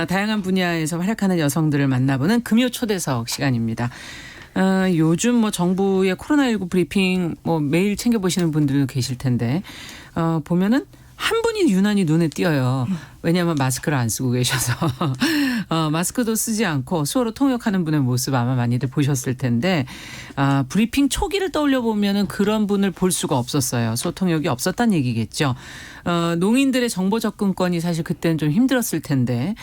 다양한 분야에서 활약하는 여성들을 만나보는 금요 초대석 시간입니다. 요즘 뭐 정부의 코로나19 브리핑 뭐 매일 챙겨보시는 분들도 계실 텐데 보면은 한 분이 유난히 눈에 띄어요. 왜냐하면 마스크를 안 쓰고 계셔서 마스크도 쓰지 않고 수어로 통역하는 분의 모습 아마 많이들 보셨을 텐데 브리핑 초기를 떠올려 보면은 그런 분을 볼 수가 없었어요. 수어 통역이 없었다는 얘기겠죠. 농인들의 정보 접근권이 사실 그때는 좀 힘들었을 텐데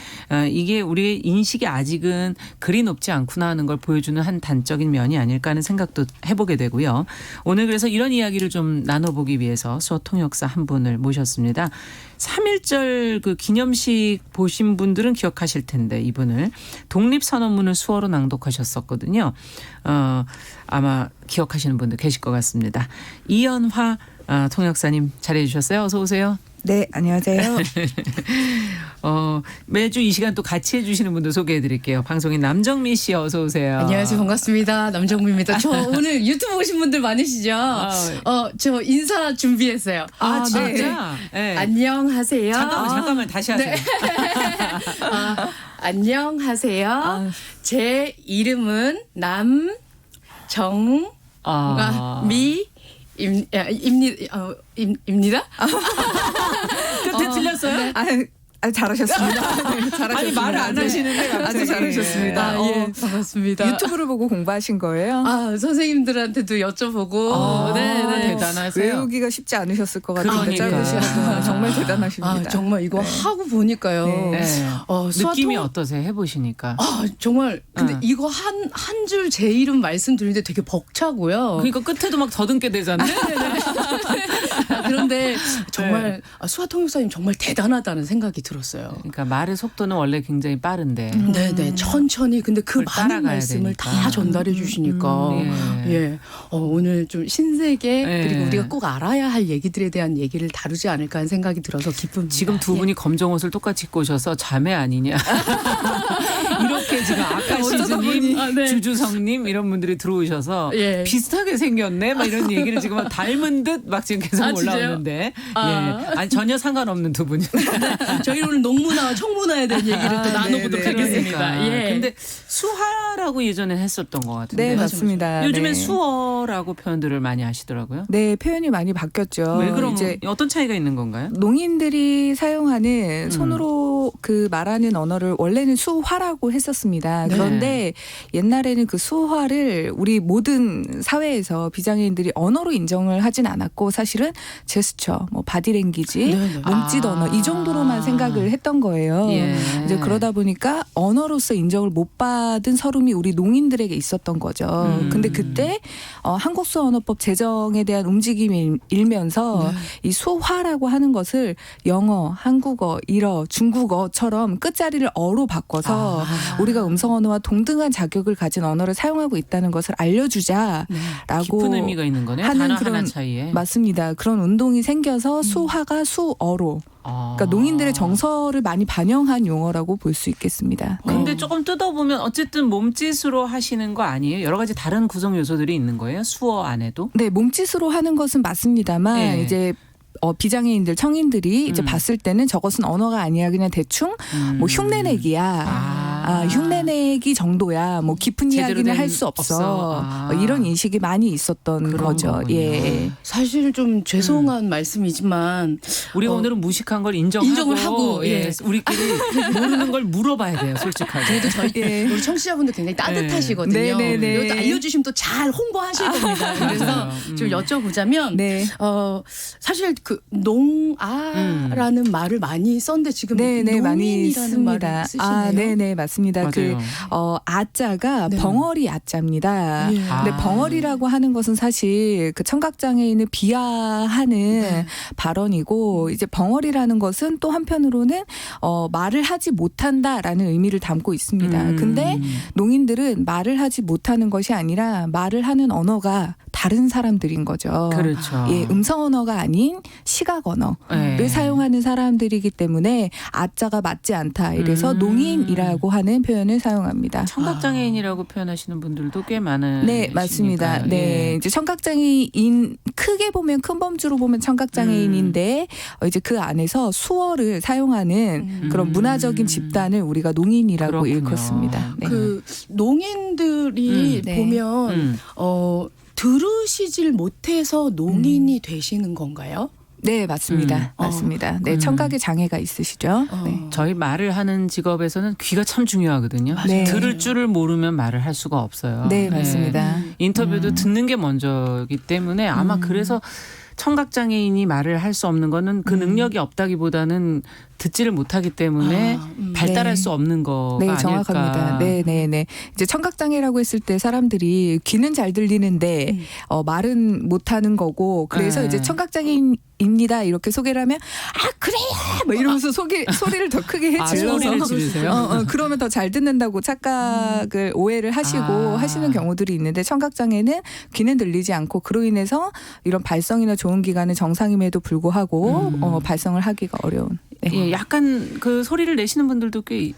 이게 우리의 인식이 아직은 그리 높지 않구나 하는 걸 보여주는 한 단적인 면이 아닐까 하는 생각도 해보게 되고요. 오늘 그래서 이런 이야기를 좀 나눠보기 위해서 수어 통역사 한 분을 모셨습니다. 3.1절 그 기념식 보신 분들은 기억하실 텐데 이분을 독립선언문을 수어로 낭독하셨었거든요. 아마 기억하시는 분들 계실 것 같습니다. 이연화 통역사님 자리해 주셨어요. 어서 오세요. 네, 안녕하세요. 매주 이 시간 또 같이 해주시는 분들 소개해 드릴게요. 방송인 남정미 씨 어서 오세요. 안녕하세요. 반갑습니다. 남정미입니다. 저 오늘 유튜브 오신 분들 많으시죠? 저 인사 준비했어요. 진짜? 네. 안녕하세요. 잠깐만 다시 하세요. 네. 안녕하세요. 제 이름은 입니다. 끝에 틀렸어요? 네. 잘하셨습니다. 네, 잘하셨습니다. 아니 말을 안 하시는데 아주 잘하셨습니다. 예, 반갑습니다. 유튜브를 보고 공부하신 거예요? 선생님들한테도 여쭤보고. 네. 대단하세요. 외우기가 쉽지 않으셨을 것 같은데 그러니까. 짧은 시간 동안 정말 대단하십니다. 정말 이거 하고 보니까요. 네. 느낌이 어떠세요? 해보시니까. 정말 근데 이거 한 줄 제 이름 말씀드리는데 되게 벅차고요. 그러니까 끝에도 막 더듬게 되잖아요. 그런데 정말 수화통역사님 정말 대단하다는 생각이 들었어요. 그러니까 말의 속도는 원래 굉장히 빠른데. 네네 천천히 근데 그 그걸 많은 따라가야 말씀을 되니까. 다 전달해 주시니까 오늘 좀 신세계 그리고 우리가 꼭 알아야 할 얘기들에 대한 얘기를 다루지 않을까 하는 생각이 들어서 기쁩니다. 지금 두 분이 검정 옷을 똑같이 입고 오셔서 자매 아니냐. 이렇게 지금 아카시즈님, 주주성님 이런 분들이 들어오셔서 비슷하게 생겼네. 막 이런 얘기를 지금 닮은 듯 막 지금 계속 올라오는데. 아니 전혀 상관없는 두 분이. 저희 오늘 농문화와 청문화에 대한 얘기를 또 나눠보도록 하겠습니다. 근데 수화라고 예전에 했었던 것 같은데. 네, 맞습니다. 요즘에 네. 수어라고 표현들을 많이 하시더라고요. 네, 표현이 많이 바뀌었죠. 왜 그런 이제 어떤 차이가 있는 건가요? 농인들이 사용하는 손으로 그 말하는 언어를 원래는 수화라고 했었습니다. 그런데 옛날에는 그 수화를 우리 모든 사회에서 비장애인들이 언어로 인정을 하진 않았고 사실은 제스처, 뭐 바디랭귀지, 몸짓 언어 이 정도로만 생각을 했던 거예요. 이제 그러다 보니까 언어로서 인정을 못 받은 서름이 우리 농인들에게 있었던 거죠. 근데 그때 한국수어언어법 제정에 대한 움직임이 일면서 이 수화라고 하는 것을 영어, 한국어, 일어, 중국어처럼 끝자리를 어로 바꿔서 우리가 음성 언어와 동등한 자격을 가진 언어를 사용하고 있다는 것을 알려주자라고 깊은 의미가 있는 거네요. 하는 단어 그런 하나 차이에. 맞습니다. 그런 운동이 생겨서 수화가 수어로. 그러니까 농인들의 정서를 많이 반영한 용어라고 볼 수 있겠습니다. 근데 조금 뜯어보면 어쨌든 몸짓으로 하시는 거 아니에요? 여러 가지 다른 구성 요소들이 있는 거예요? 수어 안에도? 네, 몸짓으로 하는 것은 맞습니다만 이제 비장애인들, 청인들이 이제 봤을 때는 저것은 언어가 아니야. 그냥 대충 뭐 흉내내기야. 흉내내기 정도야. 뭐 깊은 이야기는 할 수 없어. 이런 인식이 많이 있었던 거죠. 예. 사실 좀 죄송한 말씀이지만 우리가 오늘은 무식한 걸 인정을 하고 우리끼리 모르는 걸 물어봐야 돼요. 솔직하게. 그래도 저희 우리 청취자분들 굉장히 따뜻하시거든요. 이것도 알려주시면 또 잘 홍보하실 겁니다. 그래서 좀 여쭤보자면 사실 그 농아라는 말을 많이 썼는데 지금 많이 농인이라는 말을 쓰시네요. 네네 맞습니다. 맞아요. 그 아자가 벙어리 아자입니다. 근데 벙어리라고 하는 것은 사실 그 청각장애인을 비하하는 발언이고 이제 벙어리라는 것은 또 한편으로는 말을 하지 못한다라는 의미를 담고 있습니다. 근데 농인들은 말을 하지 못하는 것이 아니라 말을 하는 언어가 다른 사람들인 거죠. 그렇죠. 음성 언어가 아닌 시각 언어를 사용하는 사람들이기 때문에 아자가 맞지 않다. 이래서 농인이라고 하는 표현을 사용합니다. 청각장애인이라고 표현하시는 분들도 꽤 많은. 네, 맞습니다. 네, 이제 청각장애인 크게 보면 큰 범주로 보면 청각장애인인데 이제 그 안에서 수어를 사용하는 그런 문화적인 집단을 우리가 농인이라고 그렇군요. 일컫습니다. 네. 그 농인들이 네. 보면 들으시질 못해서 농인이 되시는 건가요? 네, 맞습니다. 맞습니다. 네, 청각에 장애가 있으시죠? 네. 저희 말을 하는 직업에서는 귀가 참 중요하거든요. 네. 들을 줄을 모르면 말을 할 수가 없어요. 네, 맞습니다. 인터뷰도 듣는 게 먼저이기 때문에 아마 그래서 청각장애인이 말을 할 수 없는 거는 그 능력이 없다기보다는 듣지를 못하기 때문에 발달할 네. 수 없는 거가 네, 아닐까. 정확합니다. 네, 네, 네. 이제 청각장애라고 했을 때 사람들이 귀는 잘 들리는데 말은 못하는 거고 그래서 네. 이제 청각장애인입니다 이렇게 소개를 하면 그래요 뭐 이러면서 소리를 더 크게 질러서 소리를 지르세요? 그러면 더 잘 듣는다고 착각을 오해를 하시고 하시는 경우들이 있는데 청각장애는 귀는 들리지 않고 그로 인해서 이런 발성이나 좋은 기관은 정상임에도 불구하고 발성을 하기가 어려운. 네. 예, 약간 그 소리를 내시는 분들도 꽤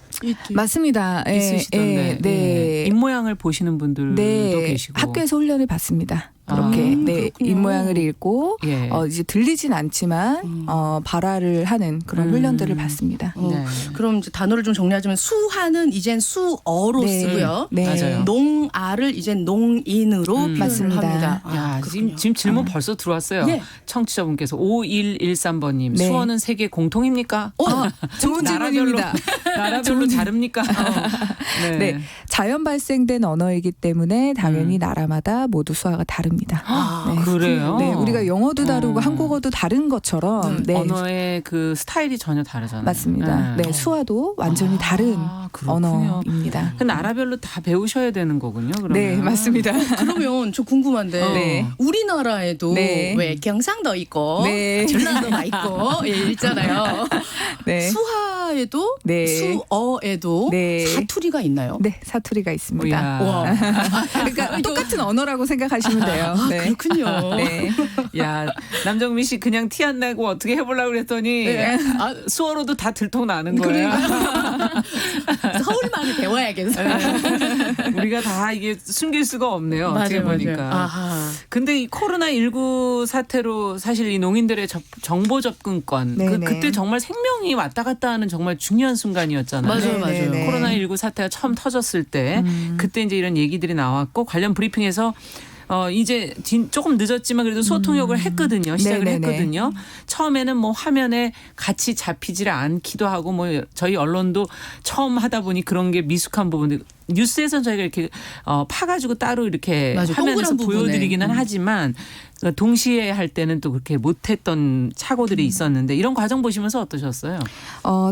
맞습니다. 예, 있으시던데. 네. 예. 입모양을 보시는 분들도 계시고. 학교에서 훈련을 받습니다. 그렇게 네, 그렇군요. 입모양을 읽고 예. 이제 들리진 않지만 발화를 하는 그런 훈련들을 받습니다. 네. 그럼 이제 단어를 좀 정리하자면 수화는 이젠 수어로 네. 쓰고요. 네. 맞아요. 농아를 이젠 농인으로 표현을 맞습니다. 합니다. 야, 그렇군요. 지금 질문 벌써 들어왔어요. 네. 청취자분께서 5113번님 네. 수어는 세계 공통입니까? 좋은 질문입니다. 나라별로 다릅니까? 네, 자연 발생된 언어이기 때문에 당연히 나라마다 모두 수화가 다릅니다. 네. 그래요? 네, 우리가 영어도 다르고 한국어도 다른 것처럼 네, 언어의 그 스타일이 전혀 다르잖아요. 맞습니다. 네, 수화도 완전히 다른 그렇군요. 언어입니다. 그 나라별로 다 배우셔야 되는 거군요. 그러면. 네, 맞습니다. 그러면 저 궁금한데 네. 우리나라에도 네. 왜 경상도 있고 네. 전라도가 있고 있잖아요. 네. 수화에도 네. 수어에도 네. 사투리가 있나요? 네, 사투리가 있습니다. 이야. 와. 그러니까 똑같은 언어라고 생각하시면 돼요. 네. 그렇군요. 네. 야, 남정미 씨 그냥 티 안 내고 어떻게 해보려고 그랬더니 수어로도 다 들통 나는 거예요. 서울말을 배워야겠어요. 우리가 다 이게 숨길 수가 없네요. 어떻게 보니까. 아하. 근데 이 코로나19 사태로 사실 이 농인들의 정보 접근권 네네. 그때 정말 생명이 왔다 갔다 하는 정말 중요한 순간이었잖아요. 맞아요, 맞아요. 네네네. 코로나19 사태가 처음 터졌을 때 그때 이제 이런 얘기들이 나왔고 관련 브리핑에서 이제 조금 늦었지만 그래도 소통역을 했거든요. 시작을 네네네. 했거든요. 처음에는 뭐 화면에 같이 잡히질 않기도 하고 뭐 저희 언론도 처음 하다 보니 그런 게 미숙한 부분들 뉴스에서는 저희가 이렇게 파가지고 따로 이렇게 맞아요. 화면에서 동그란 부분에. 보여드리기는 하지만 동시에 할 때는 또 그렇게 못했던 착오들이 있었는데 이런 과정 보시면서 어떠셨어요?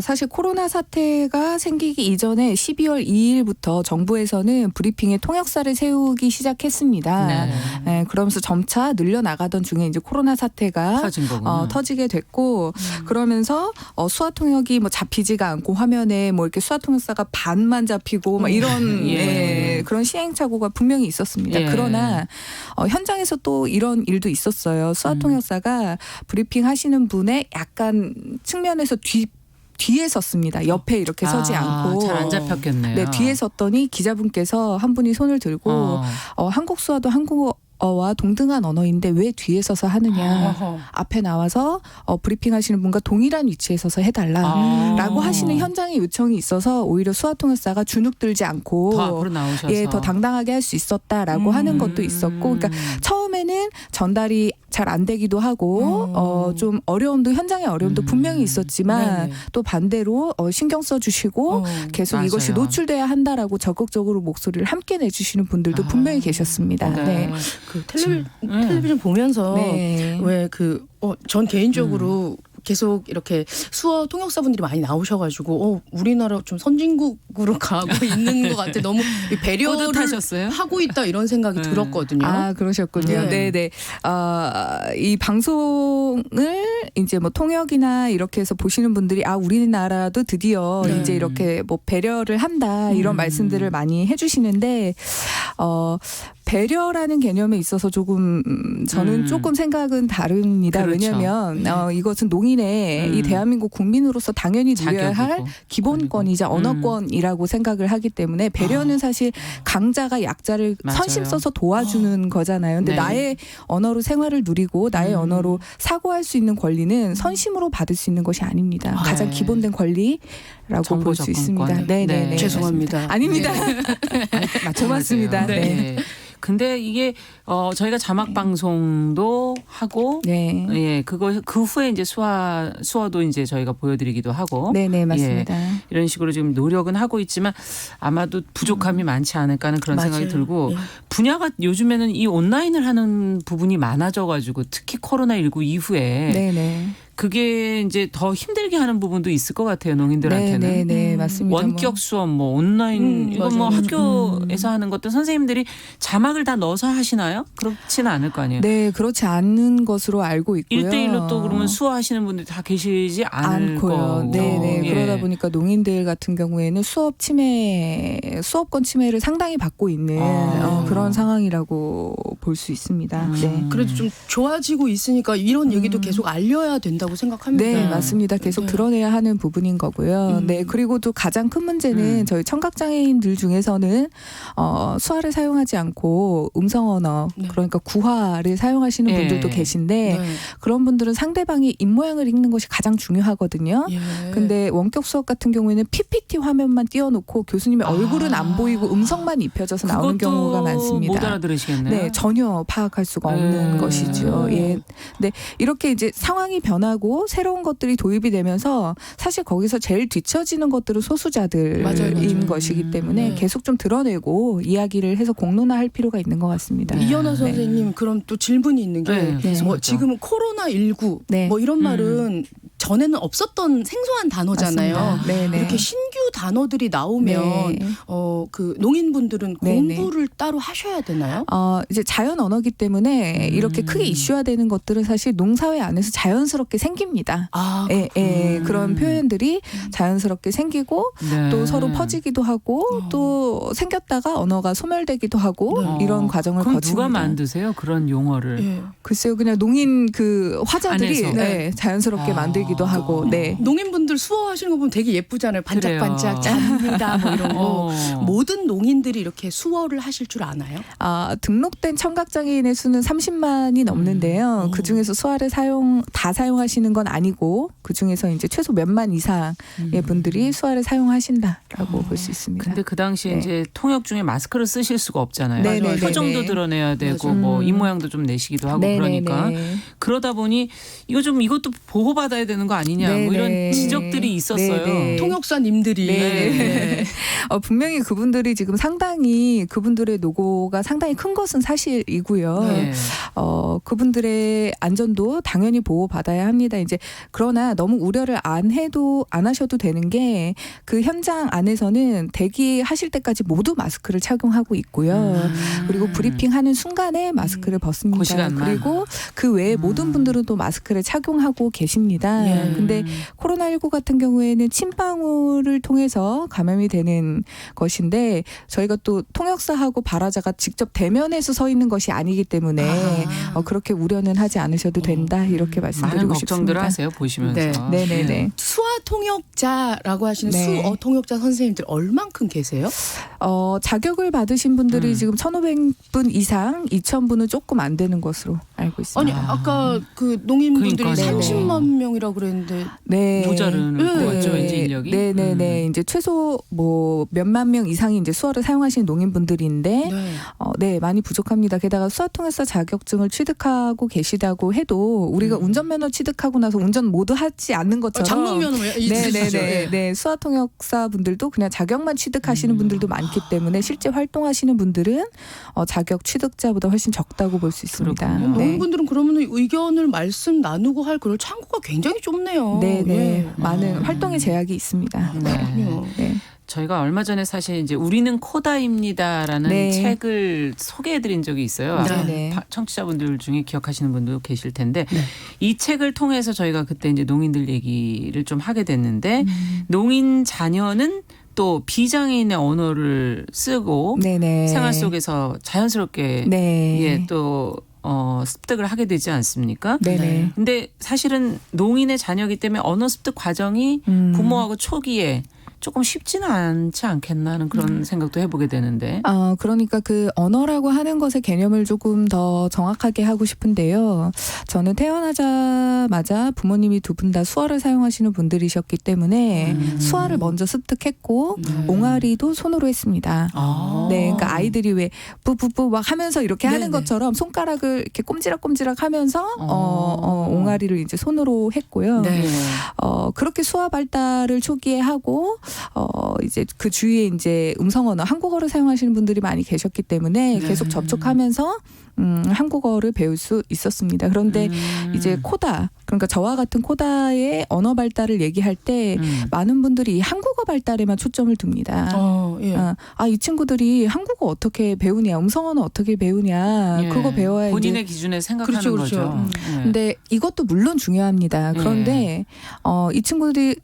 사실 코로나 사태가 생기기 이전에 12월 2일부터 정부에서는 브리핑에 통역사를 세우기 시작했습니다. 네. 네, 그러면서 점차 늘려나가던 중에 이제 코로나 사태가 터진 거군요. 터지게 됐고 그러면서 수화 통역이 뭐 잡히지가 않고 화면에 뭐 이렇게 수화 통역사가 반만 잡히고 막 이런 예. 그런 시행착오가 분명히 있었습니다. 예. 그러나 현장에서 또 이런 일도 있었어요. 수화 통역사가 브리핑 하시는 분의 약간 측면에서 뒤에 섰습니다. 옆에 이렇게 서지 않고. 잘 안 잡혔겠네요. 네, 뒤에 섰더니 기자분께서 한 분이 손을 들고 한국 수화도 한국어와 동등한 언어인데 왜 뒤에 서서 하느냐. 앞에 나와서 브리핑 하시는 분과 동일한 위치에 서서 해달라라고 하시는 현장의 요청이 있어서 오히려 수화통역사가 주눅들지 않고 더 앞으로 나오셔서 더 당당하게 할 수 있었다라고 하는 것도 있었고 그러니까 처음에는 전달이 잘 안 되기도 하고 좀 어려움도 현장의 어려움도 분명히 있었지만 네네. 또 반대로 신경 써주시고 계속 맞아요. 이것이 노출돼야 한다라고 적극적으로 목소리를 함께 내주시는 분들도 분명히 계셨습니다. 네. 그 텔레비전 보면서 네. 왜 전 개인적으로 계속 이렇게 수어 통역사분들이 많이 나오셔가지고 우리나라 좀 선진국으로 가고 있는 것 같아. 너무 배려를 뿌듯하셨어요? 하고 있다 이런 생각이 들었거든요. 아, 그러셨군요. 네. 네네. 이 방송을 이제 뭐 통역이나 이렇게 해서 보시는 분들이 우리나라도 드디어 이제 이렇게 뭐 배려를 한다 이런 말씀들을 많이 해주시는데 배려라는 개념에 있어서 조금 저는 조금 생각은 다릅니다. 그렇죠. 왜냐하면 이것은 농인의 이 대한민국 국민으로서 당연히 누려야 할 자격이고. 기본권이자 언어권이라고 생각을 하기 때문에 배려는 사실 강자가 약자를 맞아요. 선심 써서 도와주는 거잖아요. 근데 네. 나의 언어로 생활을 누리고 나의 언어로 사고할 수 있는 권리는 선심으로 받을 수 있는 것이 아닙니다. 네. 가장 기본된 권리라고 정보 볼 수 접근권. 있습니다. 네네네. 죄송합니다. 아닙니다. 고맙습니다. 네. 네. 네. 근데 이게 저희가 자막 방송도 하고 네. 예, 그 후에 이제 수어도 이제 저희가 보여드리기도 하고 네네 맞습니다. 예, 이런 식으로 지금 노력은 하고 있지만 아마도 부족함이 많지 않을까 하는 그런 맞아요. 생각이 들고 예. 분야가 요즘에는 이 온라인을 하는 부분이 많아져가지고 특히 코로나19 이후에 네네. 그게 이제 더 힘들게 하는 부분도 있을 것 같아요, 농인들한테는. 네네 맞습니다. 원격 수업, 뭐 온라인 이거 뭐 맞아요. 학교에서 하는 것도 선생님들이 자막을 다 넣어서 하시나요? 그렇지는 않을 거 아니에요. 네 그렇지 않은 것으로 알고 있고요. 1대1로 또 그러면 수어하시는 분들이 다 계시지 않을 않고요. 거고. 네네. 예. 그러다 보니까 농인들 같은 경우에는 수업권 침해를 상당히 받고 있는 그런 상황이라고 볼 수 있습니다. 네. 그래도 좀 좋아지고 있으니까 이런 얘기도 계속 알려야 된다고 생각합니다. 네, 맞습니다. 계속 드러내야 하는 부분인 거고요. 네, 그리고 또 가장 큰 문제는 저희 청각장애인들 중에서는 수화를 사용하지 않고 음성 언어, 그러니까 구화를 사용하시는 예. 분들도 계신데 네. 그런 분들은 상대방이 입모양을 읽는 것이 가장 중요하거든요. 예. 근데 원격 수업 같은 경우에는 PPT 화면만 띄워놓고 교수님의 얼굴은 안 보이고 음성만 입혀져서 나오는 그것도 경우가 많습니다. 못 알아들으시겠네요. 네, 전혀 파악할 수가 없는 것이죠. 예. 네, 이렇게 이제 상황이 변하고 새로운 것들이 도입이 되면서 사실 거기서 제일 뒤처지는 것들은 소수자들인 맞아요. 것이기 때문에 계속 좀 드러내고 이야기를 해서 공론화할 필요가 있는 것 같습니다. 이연아 선생님 그럼 또 질문이 있는 게 네, 뭐 지금 코로나19 네. 뭐 이런 말은 전에는 없었던 생소한 단어잖아요. 맞습니다. 네네. 이렇게 신규 단어들이 나오면 네. 그 농인분들은 네네. 공부를 따로 하셔야 되나요? 이제 자연 언어기 때문에 이렇게 크게 이슈화되는 것들은 사실 농사회 안에서 자연스럽게 생깁니다. 아, 그런 표현들이 자연스럽게 생기고 네. 또 서로 퍼지기도 하고 또 생겼다가 언어가 소멸되기도 하고 이런 과정을 그럼 거칩니다. 누가 만드세요? 그런 용어를. 예. 글쎄요, 그냥 농인 그 화자들이 안에서. 네, 자연스럽게 만들기도 하고, 네. 농인분들 수어하시는 거 보면 되게 예쁘잖아요. 반짝반짝 잡니다 뭐 이런 거. 모든 농인들이 이렇게 수어를 하실 줄 아나요? 등록된 청각장애인의 수는 30만이 넘는데요. 그 중에서 수화를 다 사용하시는 건 아니고 그 중에서 이제 최소 몇만 이상의 분들이 수화를 사용하신다라고 볼 수 있습니다. 근데 그 당시에 네. 이제 통역 중에 마스크를 쓰실 수가 없잖아요. 네네네네. 표정도 드러내야 되고 뭐 입모양도 좀 내시기도 하고 네네네. 그러니까 그러다 보니 이것도 보호받아야 되는 거 아니냐 뭐 이런 네네. 지적들이 있었어요. 네네. 통역사님들이 네. 분명히 그분들이 지금 상당히 그분들의 노고가 상당히 큰 것은 사실이고요. 네. 그분들의 안전도 당연히 보호받아야 합니다. 이제 그러나 너무 우려를 안 하셔도 되는 게 그 현장 안에서는 대기하실 때까지 모두 마스크를 착용하고 있고요. 그리고 브리핑하는 순간에 마스크를 그 벗습니다. 시간만. 그리고 그 외에 모든 분들은 또 마스크를 착용하고 계십니다. 예. 근데 코로나19 같은 경우에는 침방울을 통해서 감염이 되는 것인데 저희가 또 통역사하고 발화자가 직접 대면해서 서 있는 것이 아니기 때문에 그렇게 우려는 하지 않으셔도 된다 이렇게 많은 말씀드리고 걱정들을 싶습니다. 하세요 보시면서. 네. 네네네. 수화 통역자라고 하시는 네. 수어 통역자 선생님들 얼만큼 계세요? 자격을 받으신 분들이 지금 1,500분 이상, 2,000분은 조금 안 되는 것으로 알고 있습니다. 아니 아까 그 농인분들이 그러니까요. 30만 명이라고 그랬는데 네. 모자르는 네. 거죠 왠지 인력이. 네네네. 이제 최소 뭐 몇만 명 이상이 이제 수어를 사용하시는 농인분들인데, 네. 네, 많이 부족합니다. 게다가 수화통역사 자격증을 취득하고 계시다고 해도 우리가 운전면허 취득하고 나서 운전 모두 하지 않는 것처럼. 장롱면허 있으시죠? 네네네. 네, 수화통역사 분들도 그냥 자격만 취득하시는 분들도 많기 때문에 실제 활동하시는 분들은 자격 취득자보다 훨씬 적다고 볼 수 있습니다. 그렇군요. 네. 농인분들은 그러면 의견을 말씀 나누고 할 그럴 창구가 굉장히 좁네요. 네네. 예. 많은 활동의 제약이 있습니다. 네. 그렇군요. 네. 저희가 얼마 전에 사실 이제 우리는 코다입니다라는 네. 책을 소개해드린 적이 있어요. 아마 네. 청취자분들 중에 기억하시는 분도 계실 텐데 네. 이 책을 통해서 저희가 그때 이제 농인들 얘기를 좀 하게 됐는데 농인 자녀는 또 비장애인의 언어를 쓰고 네네. 생활 속에서 자연스럽게 네. 예, 또 습득을 하게 되지 않습니까? 네네. 근데 사실은 농인의 자녀이기 때문에 언어 습득 과정이 부모하고 초기에 조금 쉽지는 않지 않겠나 하는 그런 생각도 해보게 되는데. 그러니까 그 언어라고 하는 것의 개념을 조금 더 정확하게 하고 싶은데요. 저는 태어나자마자 부모님이 두 분 다 수어를 사용하시는 분들이셨기 때문에 수어를 먼저 습득했고 옹알이도 손으로 했습니다. 네, 그러니까 아이들이 왜 뿌뿌뿌 막 하면서 이렇게 하는 것처럼 손가락을 이렇게 꼼지락꼼지락 하면서 옹알이를 이제 손으로 했고요. 네. 그렇게 수어 발달을 초기에 하고 이제 그 주위에 이제 음성 언어 한국어를 사용하시는 분들이 많이 계셨기 때문에 계속 접촉하면서 한국어를 배울 수 있었습니다. 그런데 이제 코다, 그러니까 저와 같은 코다의 언어 발달을 얘기할 때 많은 분들이 이 한국어 발달에만 초점을 둡니다. 예. 이 친구들이 한국어 어떻게 배우냐, 음성 언어 어떻게 배우냐, 예. 그거 배워야 본인의 이제. 기준에 생각하는 그렇죠, 거죠. 그렇죠. 예. 근데 이것도 물론 중요합니다. 그런데 이 친구들이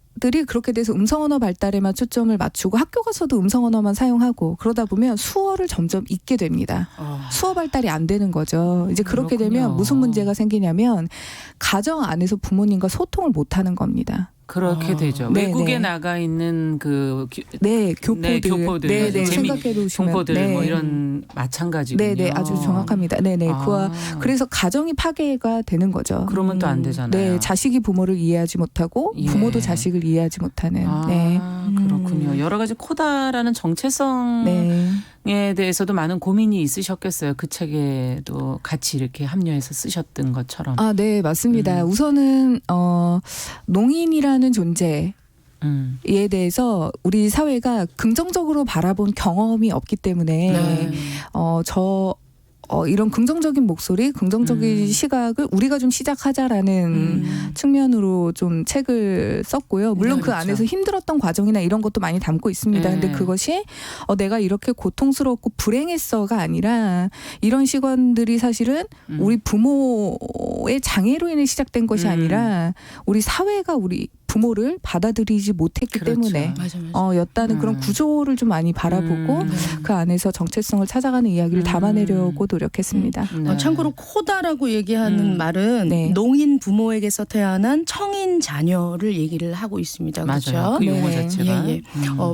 그렇게 돼서 음성 언어 발달에만 초점을 맞추고 학교 가서도 음성 언어만 사용하고 그러다 보면 수어를 점점 잊게 됩니다. 수어 발달이 안 되는 거죠. 이제 그렇게 그렇군요. 되면 무슨 문제가 생기냐면 가정 안에서 부모님과 소통을 못 하는 겁니다. 그렇게 되죠. 네, 외국에 네. 나가 있는 교포들. 교포들, 네, 재미- 생각해 보시면. 동포들 뭐 이런 마찬가지군요. 네, 아주 정확합니다. 네네. 그래서 가정이 파괴가 되는 거죠. 그러면 또 안 되잖아요. 네, 자식이 부모를 이해하지 못하고 예. 부모도 자식을 이해하지 못하는. 네. 그렇군요. 여러 가지 코다라는 정체성에 네. 대해서도 많은 고민이 있으셨겠어요. 그 책에도 같이 이렇게 합류해서 쓰셨던 것처럼. 네, 맞습니다. 우선은 농인이라는 존재에 대해서 우리 사회가 긍정적으로 바라본 경험이 없기 때문에 이런 긍정적인 목소리, 긍정적인 시각을 우리가 좀 시작하자라는 측면으로 좀 책을 썼고요. 물론 그 그렇죠. 안에서 힘들었던 과정이나 이런 것도 많이 담고 있습니다. 근데 그것이 내가 이렇게 고통스럽고 불행했어가 아니라 이런 시선들이 사실은 우리 부모의 장애로 인해 시작된 것이 아니라 우리 사회가 우리 부모를 받아들이지 못했기 그렇죠. 때문에 맞아. 였다는 그런 구조를 좀 많이 바라보고 그 안에서 정체성을 찾아가는 이야기를 담아내려고 노력했습니다. 네. 참고로 코다라고 얘기하는 말은 네. 농인 부모에게서 태어난 청인 자녀를 얘기를 하고 있습니다. 맞아요. 그렇죠? 그 용어 네. 자체가. 예.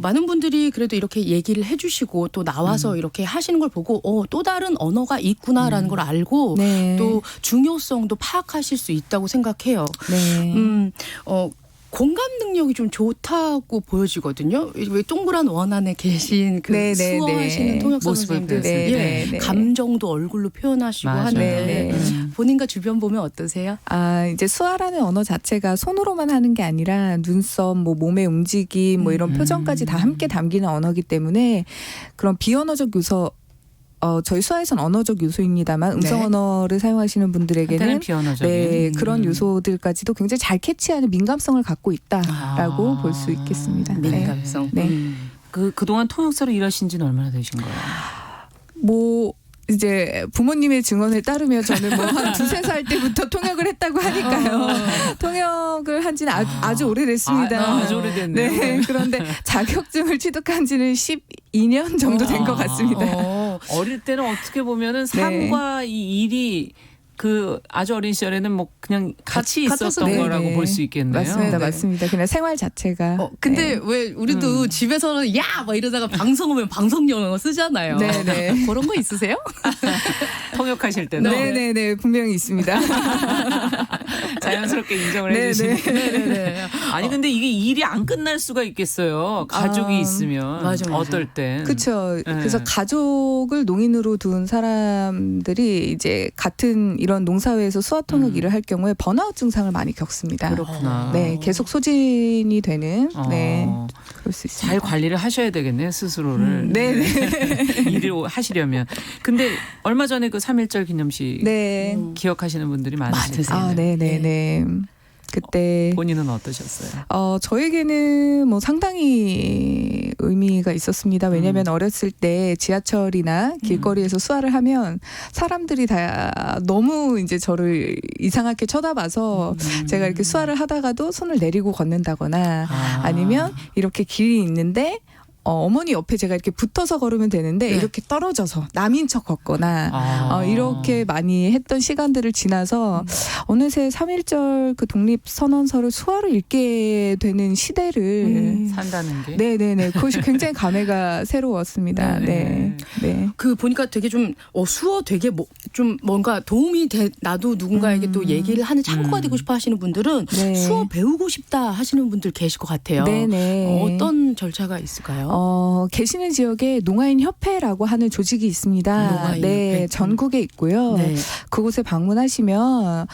많은 분들이 그래도 이렇게 얘기를 해주시고 또 나와서 이렇게 하시는 걸 보고 또 다른 언어가 있구나라는 걸 알고 네. 또 중요성도 파악하실 수 있다고 생각해요. 네. 공감 능력이 좀 좋다고 보여지거든요. 왜 동그란 원 안에 계신 그 네, 네, 수어하시는 네. 통역 모습을 선생님들, 보였을 때. 네. 감정도 얼굴로 표현하시고 맞아요. 하는데 네. 본인과 주변 보면 어떠세요? 이제 수아라는 언어 자체가 손으로만 하는 게 아니라 눈썹, 뭐 몸의 움직임, 뭐 이런 표정까지 다 함께 담기는 언어이기 때문에 그런 비언어적 요소 저희 수아에서는 언어적 요소입니다만 음성 네. 언어를 사용하시는 한때는 분들에게는 비언어적인. 그런 요소들까지도 굉장히 잘 캐치하는 민감성을 갖고 있다라고 볼 수 있겠습니다. 민감성. 네. 그동안 통역사로 일하신 지는 얼마나 되신 거예요? 뭐 이제 부모님의 증언에 따르면 저는 뭐 한 2-3살 때부터 통역을 했다고 하니까요. 통역을 한 지는 아주 오래됐습니다. 아주 오래됐네요. 네. 그런데 자격증을 취득한 지는 12년 정도 된 것 같습니다. 어릴 때는 어떻게 보면은 삶과 이 일이 그 아주 어린 시절에는 뭐 그냥 같이 있었던 네, 거라고 네. 볼 수 있겠네요. 맞습니다. 네. 맞습니다. 그냥 생활 자체가. 근데 왜 우리도 집에서는 야! 막 이러다가 방송 오면 방송 영어 쓰잖아요. 네네. 그런 거 있으세요? 통역하실 때는 네네네. 분명히 있습니다. 자연스럽게 인정을 네네. 해주시는. 네네. 아니 근데 이게 일이 안 끝날 수가 있겠어요. 가족이 있으면 맞아. 어떨 땐. 그렇죠. 그래서 가족을 농인으로 둔 사람들이 이제 같은 이런 농사회에서 수화통역 일을 할 경우에 번아웃 증상을 많이 겪습니다. 그렇구나. 네, 계속 소진이 되는. 네, 그럴 수 있습니다. 잘 관리를 하셔야 되겠네요 스스로를. 네네. 일을 하시려면. 근데 얼마 전에 그 3.1절 기념식 네. 기억하시는 분들이 많으실 많으세요. 텐데 네네네. 그때 본인은 어떠셨어요? 저에게는 뭐 상당히 의미가 있었습니다. 왜냐하면 어렸을 때 지하철이나 길거리에서 수화를 하면 사람들이 다 너무 이제 저를 이상하게 쳐다봐서 제가 이렇게 수화를 하다가도 손을 내리고 걷는다거나 아니면 이렇게 길이 있는데 어머니 옆에 제가 이렇게 붙어서 걸으면 되는데 네. 이렇게 떨어져서 남인 척 걷거나 이렇게 많이 했던 시간들을 지나서 어느새 3.1절 그 독립선언서를 수화로 읽게 되는 시대를 산다는 게. 네네네. 그것이 굉장히 감회가 새로웠습니다. 네. 네. 그 보니까 되게 좀 수어 되게 좀 뭔가 도움이 나도 누군가에게 또 얘기를 하는 참고가 되고 싶어 하시는 분들은 네. 수어 배우고 싶다 하시는 분들 계실 것 같아요. 네네. 어떤 절차가 있을까요? 계시는 지역에 농아인 협회라고 하는 조직이 있습니다. 농아인 네, 협회. 전국에 있고요. 네. 그곳에 방문하시면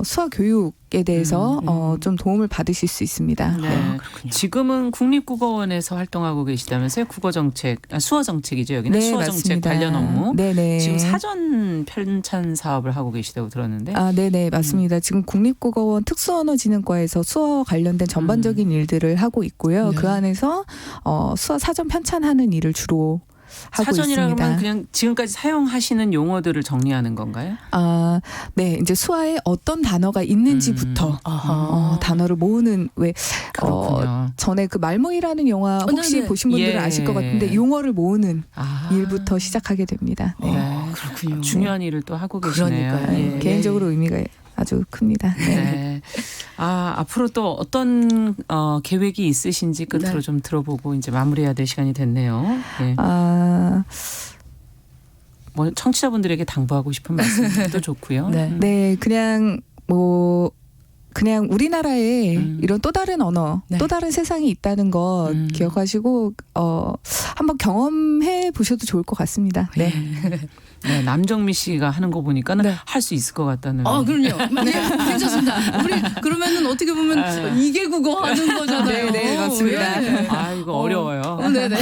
수화 교육에 대해서 좀 도움을 받으실 수 있습니다. 네. 그렇군요. 지금은 국립국어원에서 활동하고 계시다면서요? 국어정책, 수어정책이죠 여기는. 네, 수어정책 맞습니다. 관련 업무. 네네. 지금 사전 편찬 사업을 하고 계시다고 들었는데. 네네, 맞습니다. 지금 국립국어원 특수언어진흥과에서 수어와 관련된 전반적인 일들을 하고 있고요. 네. 그 안에서 수어 사전 편찬하는 일을 주로 하고 사전이라 있습니다. 그러면 그냥 지금까지 사용하시는 용어들을 정리하는 건가요? 네, 이제 수화에 어떤 단어가 있는지부터 단어를 모으는 그렇군요. 전에 그 말모이라는 영화 혹시 네네. 보신 분들은 예. 아실 것 같은데 용어를 모으는 아. 일부터 시작하게 됩니다. 네. 그렇군요. 중요한 일을 또 하고 계시네요. 그러니까요. 예. 개인적으로 의미가 아주 큽니다. 네. 네. 앞으로 또 어떤 계획이 있으신지 끝으로 네. 좀 들어보고 이제 마무리해야 될 시간이 됐네요. 예. 뭐 청취자분들에게 당부하고 싶은 말씀도 좋고요. 네. 네, 그냥 우리나라에 이런 또 다른 언어, 네. 또 다른 세상이 있다는 것 기억하시고 한번 경험해 보셔도 좋을 것 같습니다. 네. 네, 남정미 씨가 하는 거 보니까는 네. 할 수 있을 것 같다는. 그럼요. 네, 괜찮습니다. 우리 그러면은 어떻게 보면 2개 국어 하는 거잖아요. 네, 맞습니다. 예. 이거 어려워요. 네네.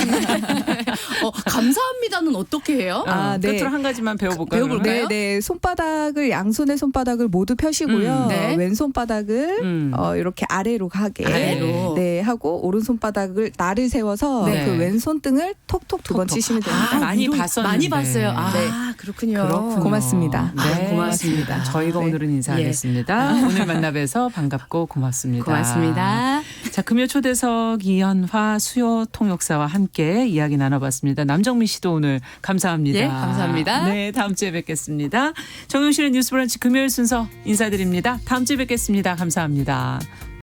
감사합니다는 어떻게 해요? 네. 끝으로 한 가지만 배워볼까요? 배워볼까요? 그러면? 네, 손바닥을 양손의 손바닥을 모두 펴시고요. 네. 왼손 바닥을 이렇게 아래로 가게 아래로. 네, 하고 오른손 바닥을 나를 세워서 네. 그 왼손 등을 톡톡 두 번 치시면 됩니다. 많이 위로 봤었는데. 많이 봤어요. 네. 그렇군요. 그렇군요. 고맙습니다. 네, 고맙습니다. 저희가 네. 오늘은 인사하겠습니다. 오늘 만나뵈서 반갑고 고맙습니다. 고맙습니다. 자, 금요 초대석 이현화 수요 통역사와 함께 이야기 나눠봤습니다. 남정미 씨도 오늘 감사합니다. 예, 감사합니다. 네, 다음 주에 뵙겠습니다. 정용실의 뉴스브런치 금요일 순서 인사드립니다. 다음 주에 뵙겠습니다. 감사합니다.